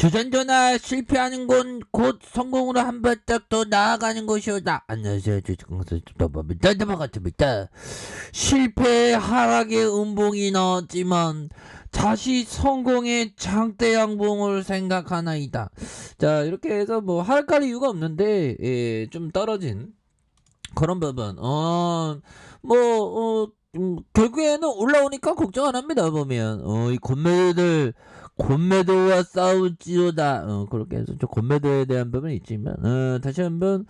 조선전화 실패하는 건 곧 성공으로 한 발짝 더 나아가는 것이오다. 안녕하세요. 같습니다. 실패 하락의 음봉이 나왔지만 다시 성공의 장대 양봉을 생각하나이다. 자, 이렇게 해서 뭐 하락할 이유가 없는데 좀 떨어진 그런 부분. 결국에는 올라오니까 걱정 안 합니다. 보면 이 곤매도와 싸울지어다. 그렇게 해서 좀 곤매도에 대한 부분이 있지만 다시 한번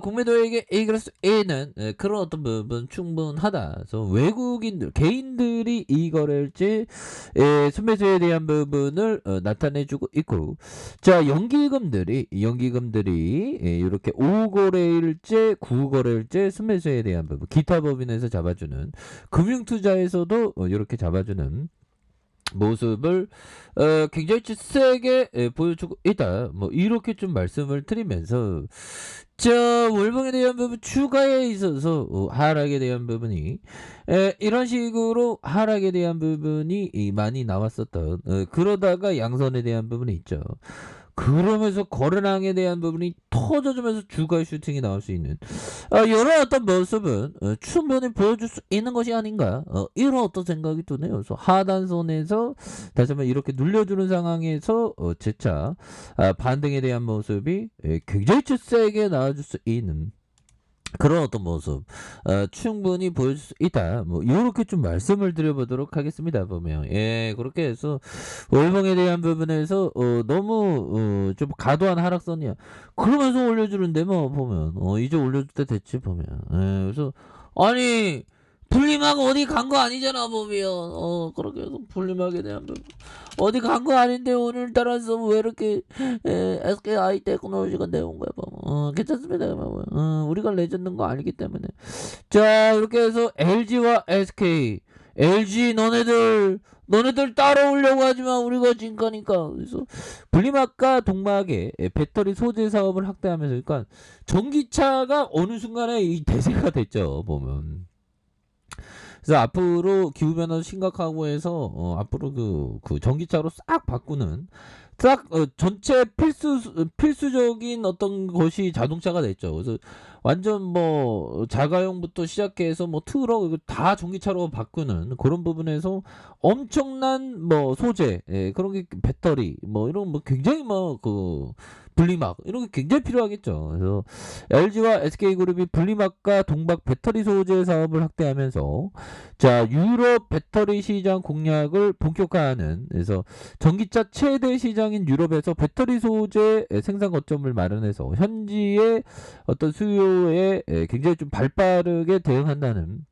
공매도에게 A 그래서 A는 그런 어떤 부분 충분하다. 그래서 외국인들 개인들이 이 거래일지 순매수에 대한 부분을 나타내주고 있고, 자 연기금들이 이렇게 5거래일째 9거래일째 순매수에 대한 부분 기타 법인에서 잡아주는 금융투자에서도 이렇게 잡아주는 모습을 굉장히 세게 보여주고 있다. 뭐 이렇게 좀 말씀을 드리면서 자 월봉에 대한 부분 추가에 있어서 하락에 대한 부분이 이런 식으로 하락에 대한 부분이 많이 나왔었던 그러다가 양선에 대한 부분이 있죠. 그러면서 거래량에 대한 부분이 터져주면서 주가 슈팅이 나올 수 있는 이런 어떤 모습은 충분히 보여줄 수 있는 것이 아닌가, 이런 어떤 생각이 드네요. 그래서 하단선에서 다시 한번 이렇게 눌려주는 상황에서 재차 반등에 대한 모습이 굉장히 세게 나와줄 수 있는 그런 어떤 모습 충분히 보여줄 수 있다. 뭐 이렇게 좀 말씀을 드려보도록 하겠습니다. 보면 그렇게 해서 월봉에 대한 부분에서 너무 좀 과도한 하락선이야. 그러면서 올려주는데 뭐 보면 이제 올려줄 때 됐지 보면. 그래서 아니 분리막 어디 간 거 아니잖아 보면. 그렇게 해서 분리막에 대한 부분 어디 간 거 아닌데 오늘따라서 왜 이렇게 SKI 테크놀로지가 내온 거야 보면. 괜찮습니다. 우리가 레전드인 거 아니기 때문에. 자 이렇게 해서 LG와 SK LG 너네들 따라오려고 하지만 우리가 진 거니까. 그래서 분리막과 동막의 배터리 소재 사업을 확대하면서, 그러니까 전기차가 어느 순간에 이 대세가 됐죠 보면. 그래서 앞으로 기후변화 심각하고 해서 앞으로 그 전기차로 싹 바꾸는 전체 필수적인 어떤 것이 자동차가 됐죠. 그래서 완전 뭐 자가용부터 시작해서 뭐 트럭 이거 다 전기차로 바꾸는 그런 부분에서 엄청난 뭐 소재 그런 게 배터리 뭐 이런 뭐 굉장히 뭐 그 분리막 이런 게 굉장히 필요하겠죠. 그래서 LG와 SK그룹이 분리막과 동박 배터리 소재 사업을 확대하면서 자 유럽 배터리 시장 공략을 본격화하는, 그래서 전기차 최대 시장인 유럽에서 배터리 소재 생산 거점을 마련해서 현지의 어떤 수요에 굉장히 좀 발빠르게 대응한다는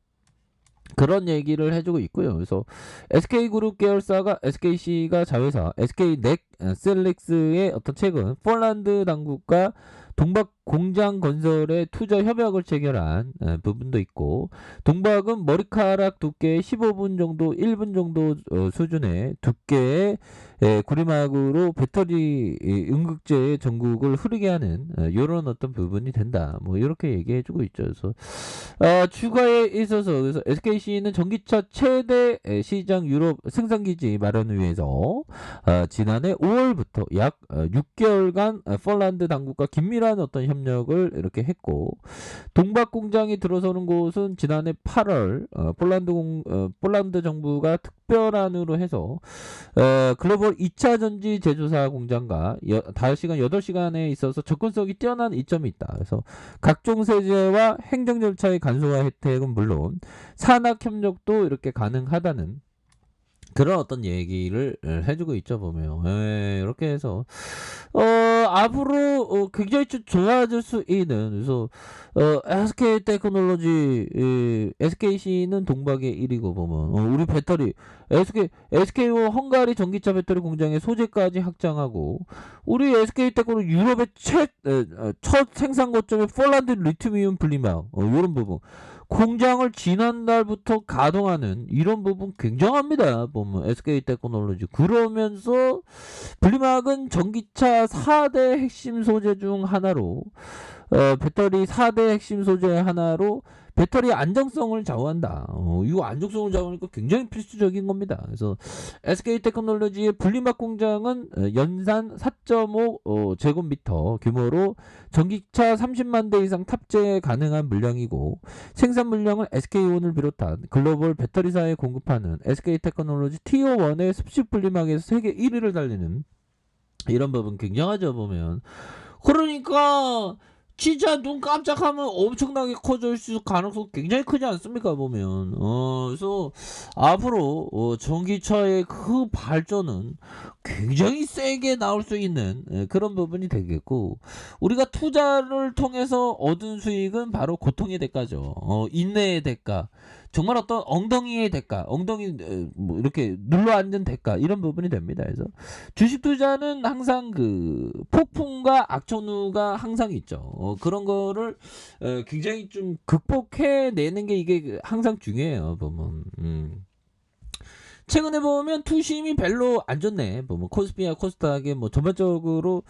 그런 얘기를 해주고 있고요. 그래서 SK그룹 계열사가 SKC가 자회사 SK넥셀릭스의 어떤 최근 폴란드 당국과 동박 공장 건설에 투자 협약을 체결한 부분도 있고, 동박은 머리카락 두께의 15분 정도 1분 정도 수준의 두께의 구리막으로 배터리 응급제의 전국을 흐르게 하는 이런 어떤 부분이 된다. 뭐 이렇게 얘기해주고 있죠. 그래서 추가에 있어서 그래서 SKC는 전기차 최대 시장 유럽 생산기지 마련을 위해서 지난해 5월부터 약 6개월간 폴란드 당국과 긴밀한 어떤 협력을 이렇게 했고, 동박 공장이 들어서는 곳은 지난해 8월 폴란드 정부가 특별안으로 해서 글로벌 2차 전지 제조사 공장과 8시간에 있어서 접근성이 뛰어난 이점이 있다. 그래서 각종 세제와 행정 절차의 간소화 혜택은 물론 산학 협력도 이렇게 가능하다는 그런 어떤 얘기를 해주고 있죠 보면. 이렇게 해서 앞으로 굉장히 좀 좋아질 수 있는, 그래서 SK 테크놀로지 SKC는 동박의 1위고 보면 우리 배터리 SK와 헝가리 전기차 배터리 공장의 소재까지 확장하고, 우리 SK 테크놀로지 유럽의 첫 생산 거점의 폴란드 리튬이온 분리막 이런 부분 공장을 지난달부터 가동하는 이런 부분 굉장합니다 보면 SK 테크놀로지. 그러면서 분리막은 전기차 4대 핵심 소재 중 하나로 배터리 4대 핵심 소재 하나로 배터리 안정성을 좌우한다. 이거 안정성을 좌우하니까 굉장히 필수적인 겁니다. 그래서 SK테크놀로지의 분리막 공장은 연산 4.5 제곱미터 규모로 전기차 30만 대 이상 탑재 가능한 물량이고, 생산 물량은 SK온을 비롯한 글로벌 배터리사에 공급하는 SK테크놀로지 T01의 습식 분리막에서 세계 1위를 달리는, 이런 부분 굉장하죠 보면. 그러니까 진짜 눈 깜짝하면 엄청나게 커질 수 가능성 굉장히 크지 않습니까 보면. 그래서 앞으로 전기차의 그 발전은 굉장히 세게 나올 수 있는 그런 부분이 되겠고, 우리가 투자를 통해서 얻은 수익은 바로 고통의 대가죠. 인내의 대가, 정말 어떤 엉덩이의 대가, 엉덩이 뭐 이렇게 눌러앉는 대가, 이런 부분이 됩니다. 그래서 주식 투자는 항상 그 폭풍과 악천후가 항상 있죠. 그런 거를 굉장히 좀 극복해내는 게 이게 항상 중요해요 보면. 최근에 보면 투심이 별로 안 좋네. 뭐 코스피와 코스닥에 뭐 전반적으로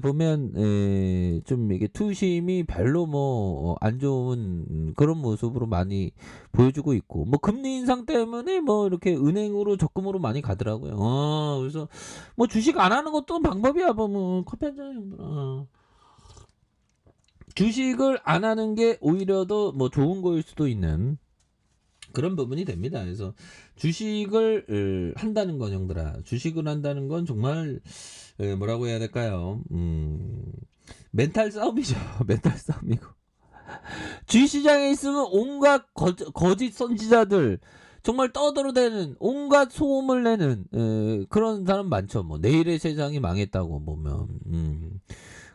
보면 좀 이게 투심이 별로 뭐 안 좋은 그런 모습으로 많이 보여주고 있고, 뭐 금리 인상 때문에 뭐 이렇게 은행으로 적금으로 많이 가더라고요. 그래서 뭐 주식 안 하는 것도 방법이야 보면. 커피 한 잔 정도. 주식을 안 하는 게 오히려 더 뭐 좋은 거일 수도 있는 그런 부분이 됩니다. 그래서 주식을 한다는 건, 형들아, 주식을 한다는 건 정말 뭐라고 해야 될까요? 멘탈 싸움이죠. 멘탈 싸움이고. 주식시장에 있으면 온갖 거짓 선지자들, 정말 떠들어대는, 온갖 소음을 내는 그런 사람 많죠. 뭐 내일의 세상이 망했다고 보면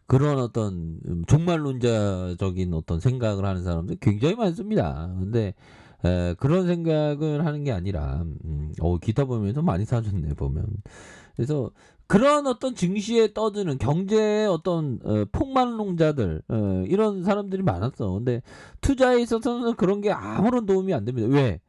그런 어떤 종말론자적인 어떤 생각을 하는 사람들 굉장히 많습니다. 근데 그런 생각을 하는 게 아니라 기타 보면서 많이 사줬네 보면. 그래서 그런 어떤 증시에 떠드는 경제의 어떤 폭망론자들, 이런 사람들이 많았어. 근데 투자에 있어서는 그런 게 아무런 도움이 안 됩니다. 왜?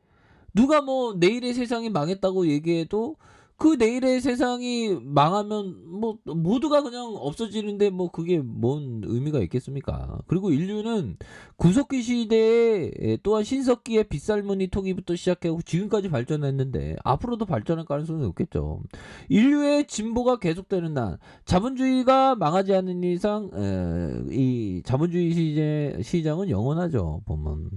누가 뭐 내일의 세상이 망했다고 얘기해도 그 내일의 세상이 망하면 뭐 모두가 그냥 없어지는데 뭐 그게 뭔 의미가 있겠습니까? 그리고 인류는 구석기 시대에 또한 신석기의 빗살무늬 토기부터 시작하고 지금까지 발전했는데 앞으로도 발전할 가능성이 높겠죠. 인류의 진보가 계속되는 날, 자본주의가 망하지 않는 이상 이 자본주의 시장은 영원하죠 보면.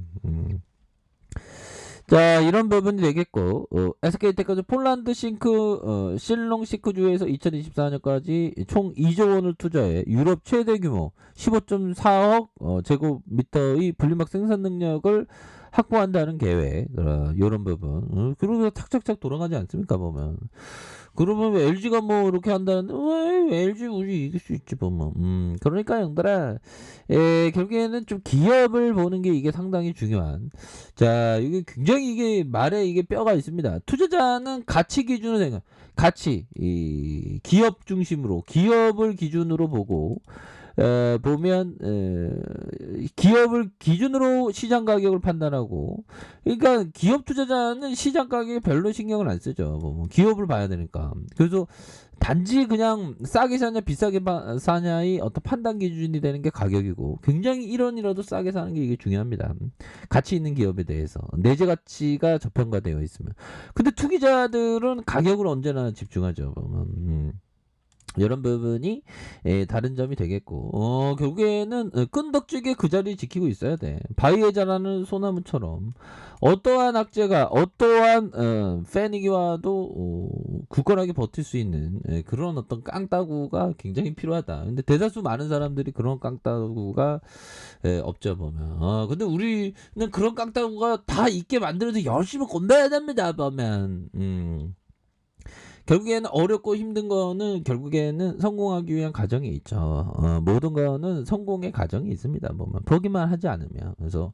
자, 이런 부분이 되겠고, SK테크도 폴란드 싱크 실롱 시크주에서 2024년까지 총 2조 원을 투자해 유럽 최대 규모 15.4억 제곱미터의 분리막 생산 능력을 확보한다는 계획, 이런 부분. 그러면서 착착착 돌아가지 않습니까 보면. 그러면 LG가 뭐 이렇게 한다는데 왜 LG 우리 이길 수 있지 보면. 그러니까 형들아, 결국에는 좀 기업을 보는 게 이게 상당히 중요한. 자, 이게 굉장히 이게 말에 이게 뼈가 있습니다. 투자자는 가치 기준으로 생각, 가치, 이 기업 중심으로, 기업을 기준으로 보고 보면 기업을 기준으로 시장 가격을 판단하고, 그러니까 기업 투자자는 시장 가격에 별로 신경을 안 쓰죠. 뭐 기업을 봐야 되니까. 그래서 단지 그냥 싸게 사냐 비싸게 사냐의 어떤 판단 기준이 되는 게 가격이고, 굉장히 1원이라도 싸게 사는 게 이게 중요합니다. 가치 있는 기업에 대해서 내재 가치가 저평가되어 있으면. 근데 투기자들은 가격을 언제나 집중하죠. 이런 부분이 다른 점이 되겠고, 결국에는 끈덕지게 그 자리 지키고 있어야 돼. 바위에 자라는 소나무처럼 어떠한 악재가, 어떠한 패닉이 와도 굳건하게 버틸 수 있는 그런 어떤 깡따구가 굉장히 필요하다. 근데 대다수 많은 사람들이 그런 깡따구가 없죠 보면. 근데 우리는 그런 깡따구가 다 있게 만들어서 열심히 건너야 됩니다 보면. 결국에는 어렵고 힘든 거는 결국에는 성공하기 위한 과정이 있죠. 모든 거는 성공의 과정이 있습니다 보면, 포기만 하지 않으면. 그래서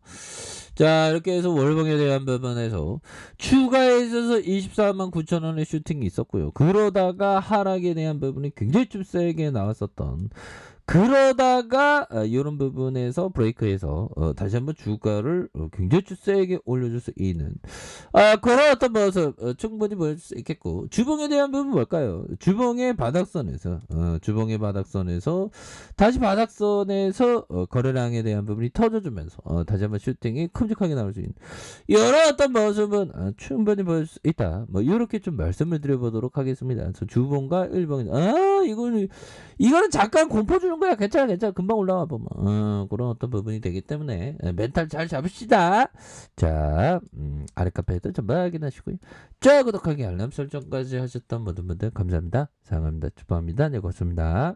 자, 이렇게 해서 월봉에 대한 부분에서 추가에 있어서 24만 9천 원의 슈팅이 있었고요. 그러다가 하락에 대한 부분이 굉장히 좀 세게 나왔었던 그러다가 요런 부분에서 브레이크해서 다시 한번 주가를 굉장히 좀 세게 올려줄 수 있는 그런 어떤 모습 충분히 보여줄 수 있겠고, 주봉에 대한 부분 뭘까요? 주봉의 바닥선에서 다시 바닥선에서 거래량에 대한 부분이 터져주면서 다시 한번 슈팅이 큼직하게 나올 수 있는 이런 어떤 모습은 충분히 보여줄 수 있다. 뭐 이렇게 좀 말씀을 드려보도록 하겠습니다. 그래서 주봉과 일봉이 이거는 잠깐 공포 주는 거야. 괜찮아, 괜찮아. 금방 올라와 보면 그런 어떤 부분이 되기 때문에 멘탈 잘 잡읍시다. 자, 아래 카페에도 전부 확인하시고요. 자, 구독하기 알람 설정까지 하셨던 모든 분들 감사합니다. 사랑합니다. 축복합니다. 네, 고맙습니다.